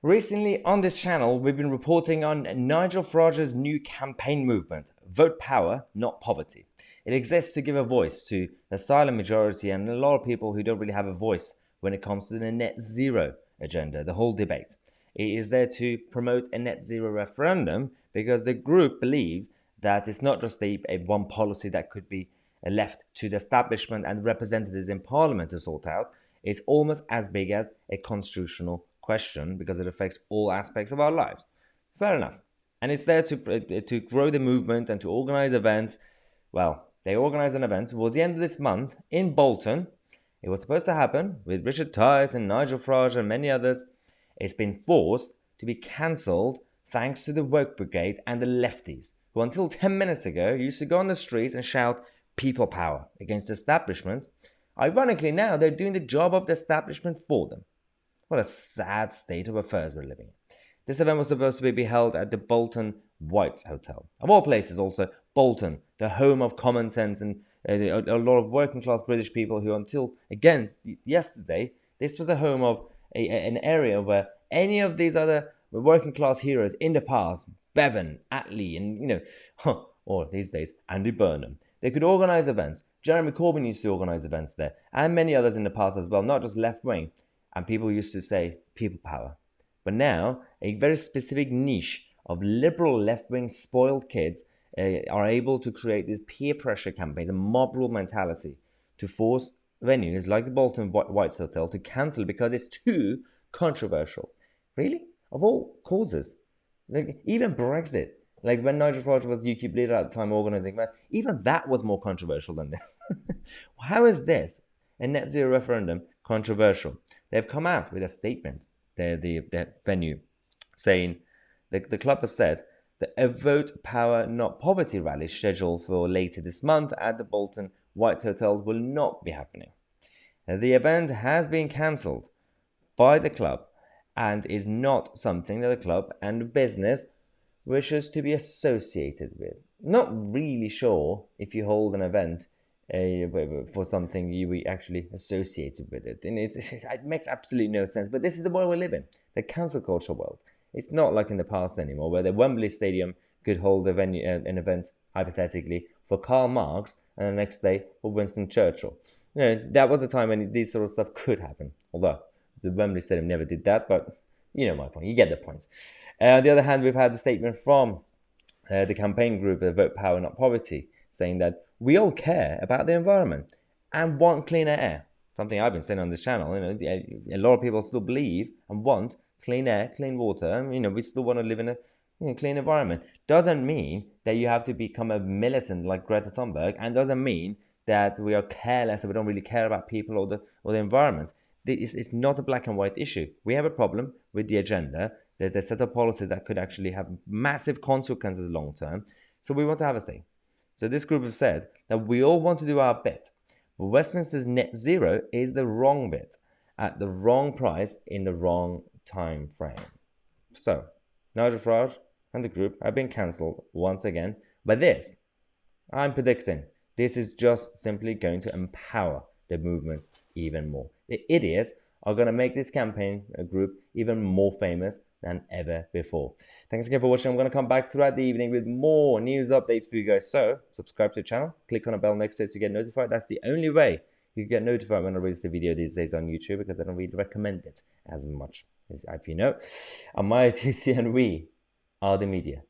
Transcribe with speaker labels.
Speaker 1: Recently on this channel, we've been reporting on Nigel Farage's new campaign movement, Vote Power, Not Poverty. It exists to give a voice to the silent majority and a lot of people who don't really have a voice when it comes to the net zero agenda, the whole debate. It is there to promote a net zero referendum because the group believes that it's not just a one policy that could be left to the establishment and representatives in parliament to sort out. It's almost as big as a constitutional question because it affects all aspects of our lives. Fair enough. And it's there to grow the movement and to organize events. Well, they organized an event towards the end of this month in Bolton. It was supposed to happen with Richard Tice and Nigel Farage and many others. It's been forced to be cancelled thanks to the woke brigade and the lefties, who until 10 minutes ago used to go on the streets and shout people power against the establishment. Ironically, now they're doing the job of the establishment for them. What a sad state of affairs we're living in. This event was supposed to be held at the Bolton Whites Hotel. Of all places, also, Bolton, the home of common sense and a lot of working class British people who until, again, yesterday, this was the home of an area where any of these other working class heroes in the past, Bevan, Attlee, and, or these days, Andy Burnham, they could organise events. Jeremy Corbyn used to organise events there, and many others in the past as well, not just left wing. And people used to say people power. But now, a very specific niche of liberal left-wing spoiled kids are able to create these peer pressure campaigns, a mob rule mentality, to force venues like the Bolton Whites Hotel to cancel because it's too controversial. Really? Of all causes. Like, even Brexit. Like when Nigel Farage was UKIP leader at the time organising events, even that was more controversial than this. How is this, a net zero referendum, controversial? They've come out with a statement, the venue, saying the club have said that a Vote Power Not Poverty rally scheduled for later this month at the Bolton Whites Hotel will not be happening. The event has been cancelled by the club and is not something that the club and the business wishes to be associated with. Not really sure if you hold an event for something you be actually associated with it. And it makes absolutely no sense. But this is the world we live in, the cancel culture world. It's not like in the past anymore, where the Wembley Stadium could hold an event, hypothetically, for Karl Marx, and the next day for Winston Churchill. That was a time when this sort of stuff could happen. Although the Wembley Stadium never did that, but you know my point. You get the point. On the other hand, we've had the statement from the campaign group, Vote Power Not Poverty, saying that we all care about the environment and want cleaner air. Something I've been saying on this channel. A lot of people still believe and want clean air, clean water. We still want to live in a clean environment. Doesn't mean that you have to become a militant like Greta Thunberg, and doesn't mean that we are careless and we don't really care about people or the environment. It's not a black and white issue. We have a problem with the agenda. There's a set of policies that could actually have massive consequences long term. So we want to have a say. So this group have said that we all want to do our bit. But Westminster's net zero is the wrong bit, at the wrong price, in the wrong time frame. So, Nigel Farage and the group have been cancelled once again. But this, I'm predicting, this is just simply going to empower the movement even more. The idiots are going to make this campaign group even more famous than ever before. Thanks again for watching. I'm going to come back throughout the evening with more news updates for you guys. So subscribe to the channel, click on the bell next to it to get notified. That's the only way you can get notified when I release a video these days on YouTube, because I don't really recommend it as much, as if you know. I'm Tousi, and we are the media.